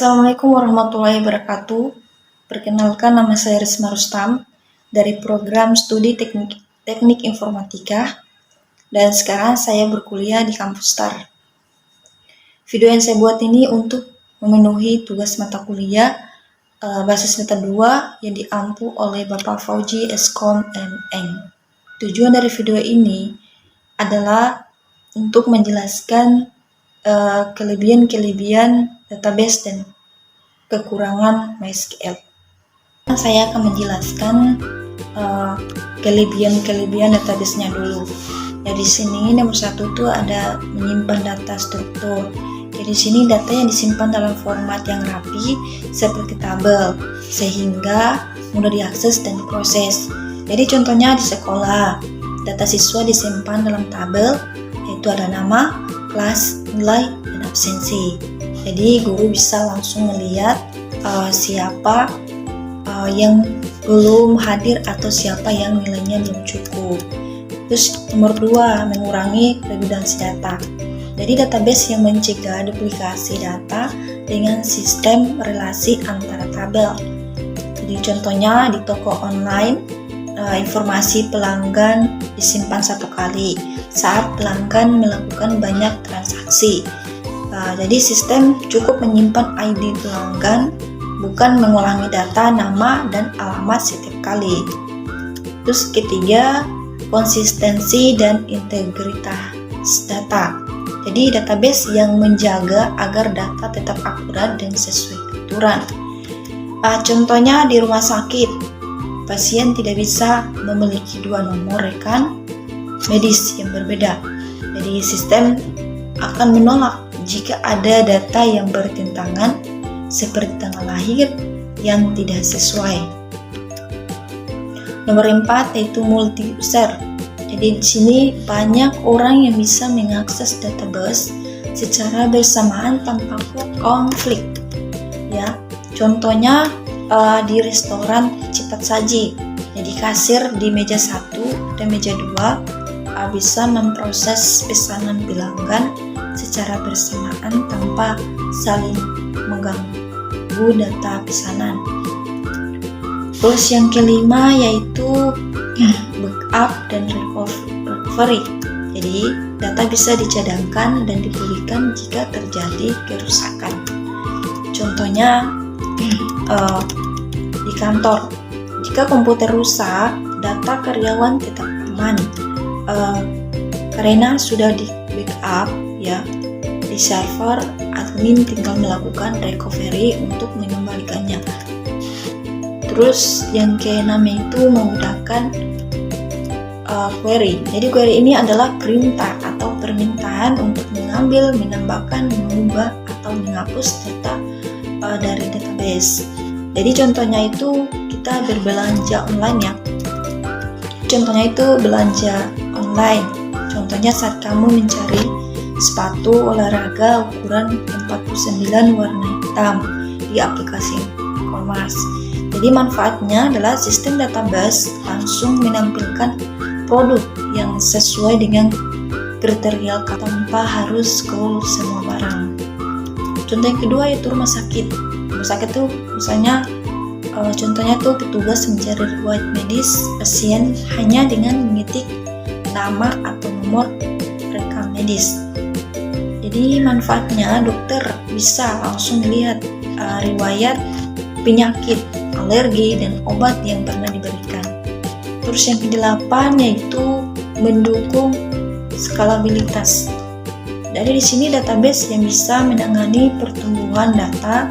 Assalamualaikum warahmatullahi wabarakatuh. Perkenalkan, nama saya Risma Rustam dari program studi teknik informatika, dan sekarang saya berkuliah di kampus STAR. Video yang saya buat ini untuk memenuhi tugas mata kuliah bahasa semester 2 yang diampu oleh Bapak Fauji Eskom MM. Tujuan dari video ini adalah untuk menjelaskan kelebihan database dan kekurangan MySQL. Saya akan menjelaskan kelebihan database-nya dulu. Ya, di sini nomor 1 itu ada menyimpan data struktur. Jadi di sini data yang disimpan dalam format yang rapi seperti tabel, sehingga mudah diakses dan diproses. Jadi contohnya di sekolah, data siswa disimpan dalam tabel, yaitu ada nama, kelas, nilai, dan absensi. Jadi guru bisa langsung melihat siapa yang belum hadir atau siapa yang nilainya belum cukup. Terus nomor 2, mengurangi redundansi data. Jadi database yang mencegah duplikasi data dengan sistem relasi antara tabel. Jadi contohnya di toko online, informasi pelanggan disimpan satu kali saat pelanggan melakukan banyak transaksi. Jadi sistem cukup menyimpan ID pelanggan, bukan mengulangi data, nama, dan alamat setiap kali. Terus ketiga, konsistensi dan integritas data. Jadi database yang menjaga agar data tetap akurat dan sesuai aturan. Contohnya di rumah sakit, pasien tidak bisa memiliki 2 nomor rekan medis yang berbeda. Jadi sistem akan menolak jika ada data yang bertentangan seperti tanggal lahir yang tidak sesuai. Nomor 4 yaitu multi user. Jadi di sini banyak orang yang bisa mengakses database secara bersamaan tanpa konflik. Ya, contohnya di restoran cepat saji. Jadi kasir di meja 1 dan meja 2 bisa memproses pesanan pelanggan secara bersamaan tanpa saling mengganggu data pesanan. Terus yang kelima yaitu backup dan recovery. Jadi data bisa dicadangkan dan dipulihkan jika terjadi kerusakan. Contohnya di kantor, jika komputer rusak, data karyawan tetap aman karena sudah di backup ya di server. Admin tinggal melakukan recovery untuk mengembalikannya. Terus yang keenam itu menggunakan query. Jadi query ini adalah perintah atau permintaan untuk mengambil, menambahkan, mengubah atau menghapus data dari database. Jadi contohnya itu kita berbelanja online ya. Contohnya itu belanja online. Contohnya saat kamu mencari sepatu olahraga ukuran 49 warna hitam di aplikasi e-commerce. Jadi manfaatnya adalah sistem database langsung menampilkan produk yang sesuai dengan kriteria tanpa harus scroll semua barang. Contoh yang kedua yaitu rumah sakit. Rumah sakit tuh misalnya contohnya tuh petugas mencari riwayat medis pasien hanya dengan mengetik nama atau nomor rekam medis. Jadi manfaatnya dokter bisa langsung melihat riwayat penyakit, alergi, dan obat yang pernah diberikan. Terus yang ke-8 yaitu mendukung skalabilitas. Dari di sini database yang bisa menangani pertumbuhan data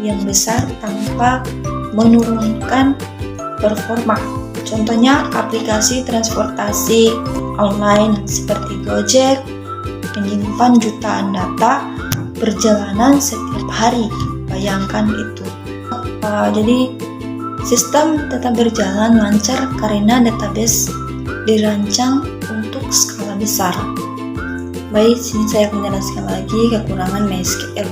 yang besar tanpa menurunkan performa. Contohnya aplikasi transportasi online seperti Gojek menyimpan jutaan data perjalanan setiap hari. Bayangkan itu. Jadi sistem tetap berjalan lancar karena database dirancang untuk skala besar. Baik, sini saya akan menjelaskan lagi kekurangan MySQL.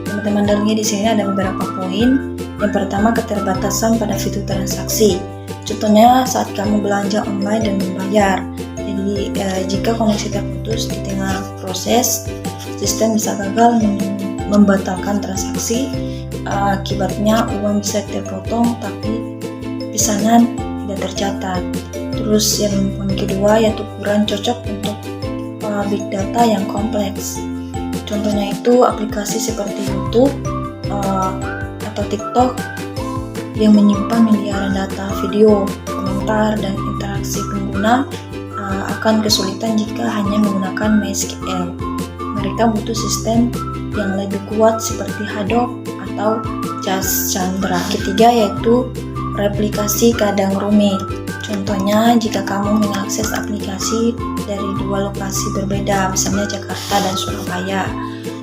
Teman-teman dalamnya di sini ada beberapa poin. Yang pertama, keterbatasan pada fitur transaksi. Contohnya saat kamu belanja online dan membayar. Jadi jika koneksi terputus di tengah proses, sistem bisa gagal membatalkan transaksi akibatnya uang bisa terpotong tapi pesanan tidak tercatat. Terus yang poin kedua yaitu kurang cocok untuk big data yang kompleks. Contohnya itu aplikasi seperti YouTube atau TikTok yang menyimpan miliaran data video, komentar, dan interaksi pengguna akan kesulitan jika hanya menggunakan MySQL. Mereka butuh sistem yang lebih kuat seperti Hadoop atau Cassandra. Ketiga yaitu replikasi kadang rumit. Contohnya jika kamu mengakses aplikasi dari dua lokasi berbeda, misalnya Jakarta dan Surabaya,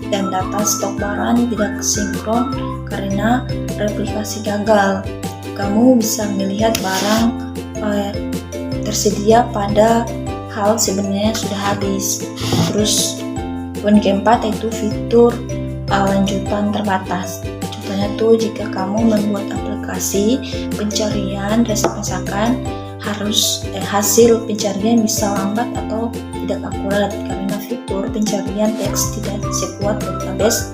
dan data stok barang tidak sinkron karena replikasi gagal, kamu bisa melihat barang tersedia pada hal sebenarnya sudah habis. Terus poin keempat yaitu fitur lanjutan terbatas. Contohnya tuh jika kamu membuat aplikasi pencarian resep masakan, hasil pencarian bisa lambat atau tidak akurat karena fitur pencarian teks tidak sekuat database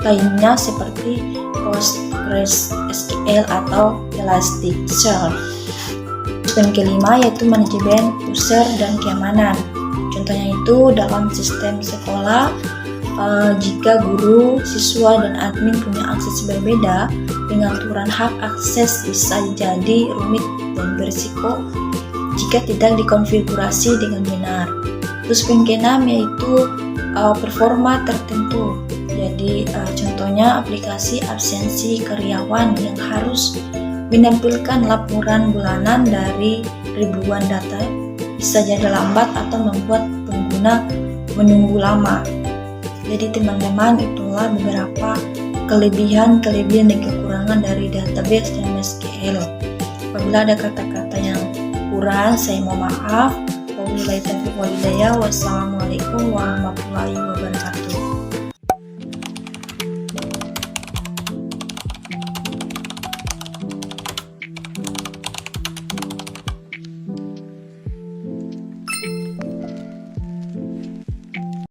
lainnya seperti PostgreSQL atau Elasticsearch. Poin kelima yaitu manajemen user dan keamanan. Contohnya itu dalam sistem sekolah, jika guru, siswa, dan admin punya akses berbeda, pengaturan hak akses bisa jadi rumit dan berisiko jika tidak dikonfigurasi dengan benar. Terus poin keenam yaitu performa tertentu. Jadi contohnya aplikasi absensi karyawan yang harus menampilkan laporan bulanan dari ribuan data bisa jadi lambat atau membuat pengguna menunggu lama. Jadi teman-teman, itulah beberapa kelebihan dan kekurangan dari database dan MySQL. Apabila ada kata-kata yang kurang, saya mohon maaf. Wabillahi taufiq wal hidayah. Wassalamualaikum warahmatullahi wabarakatuh.